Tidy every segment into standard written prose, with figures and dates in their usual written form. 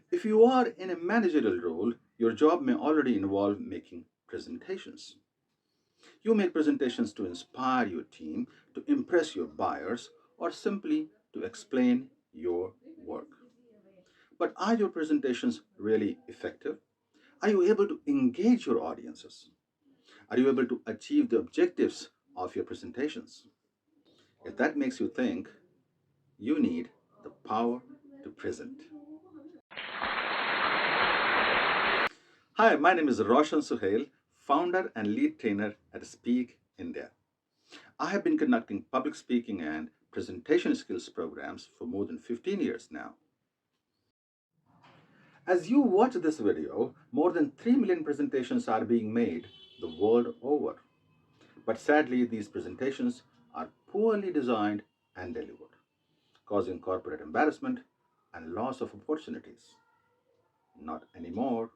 If you are in a managerial role, your job may already involve making presentations. You make presentations to inspire your team, to impress your buyers, or simply to explain your work. But are your presentations really effective? Are you able to engage your audiences? Are you able to achieve the objectives of your presentations? If that makes you think, you need the power to present. Hi, my name is Roshan Suhail, founder and lead trainer at Speak India. I have been conducting public speaking and presentation skills programs for more than 15 years now. As you watch this video, more than 3 million presentations are being made the world over. But sadly, these presentations are poorly designed and delivered, causing corporate embarrassment and loss of opportunities. Not anymore.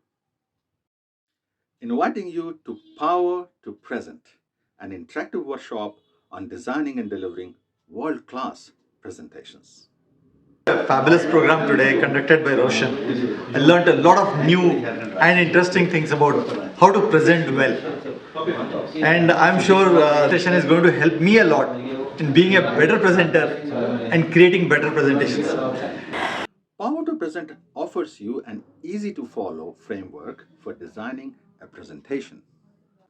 Inviting you to Power to Present, an interactive workshop on designing and delivering world-class presentations. A fabulous program today conducted by Roshan. I learned a lot of new and interesting things about how to present well. And I'm sure session is going to help me a lot in being a better presenter and creating better presentations. Power to Present offers you an easy to follow framework for designing a presentation.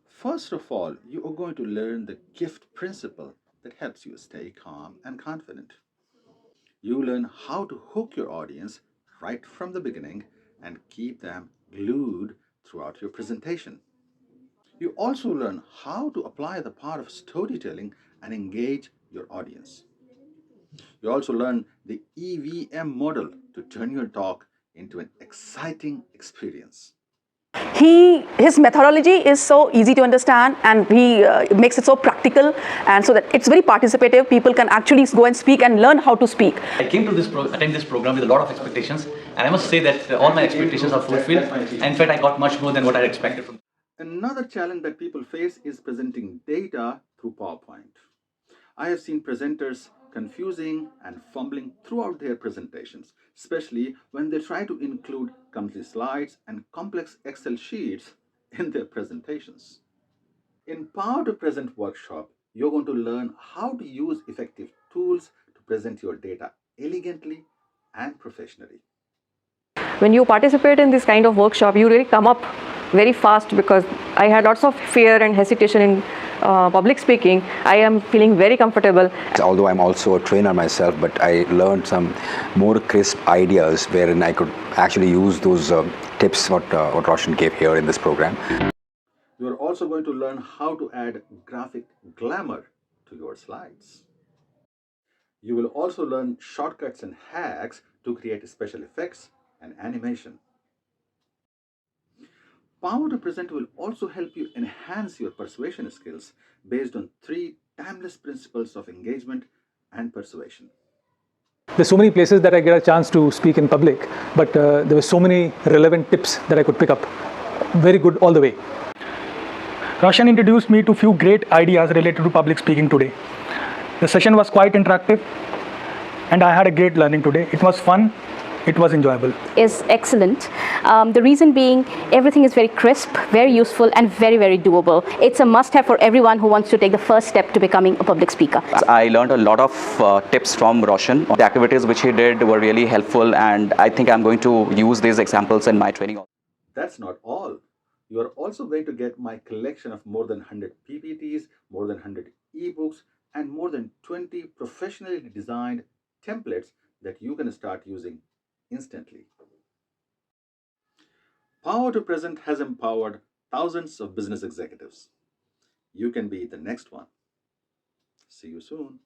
First of all, you are going to learn the gift principle that helps you stay calm and confident. You learn how to hook your audience right from the beginning and keep them glued throughout your presentation. You also learn how to apply the power of storytelling and engage your audience. You also learn the EVM model to turn your talk into an exciting experience. His methodology is so easy to understand, and he makes it so practical, and so that it's very participative. People can actually go and speak and learn how to speak. I came to attend this program with a lot of expectations, and I must say that all my expectations are fulfilled. And in fact, I got much more than what I expected from. Another challenge that people face is presenting data through PowerPoint. I have seen presenters confusing and fumbling throughout their presentations, especially when they try to include company slides and complex Excel sheets in their presentations. In Power to Present workshop, you're going to learn how to use effective tools to present your data elegantly and professionally. When you participate in this kind of workshop, you really come up very fast, because I had lots of fear and hesitation in public speaking. I am feeling very comfortable. Although I'm also a trainer myself, but I learned some more crisp ideas wherein I could actually use those tips what Roshan gave here in this program. You are also going to learn how to add graphic glamour to your slides. You will also learn shortcuts and hacks to create special effects and animation. Power to Present will also help you enhance your persuasion skills based on 3 timeless principles of engagement and persuasion. There's so many places that I get a chance to speak in public, but there were so many relevant tips that I could pick up. Very good all the way. Roshan introduced me to few great ideas related to public speaking today. The session was quite interactive, and I had a great learning today. It was fun. It was enjoyable. Is excellent. The reason being, everything is very crisp, very useful, and very, very doable. It's a must-have for everyone who wants to take the first step to becoming a public speaker. I learned a lot of tips from Roshan. The activities which he did were really helpful, and I think I'm going to use these examples in my training. That's not all. You are also going to get my collection of more than 100 PPTs, more than 100 ebooks, and more than 20 professionally designed templates that you can start using instantly. Power to Present has empowered thousands of business executives. You can be the next one. See you soon.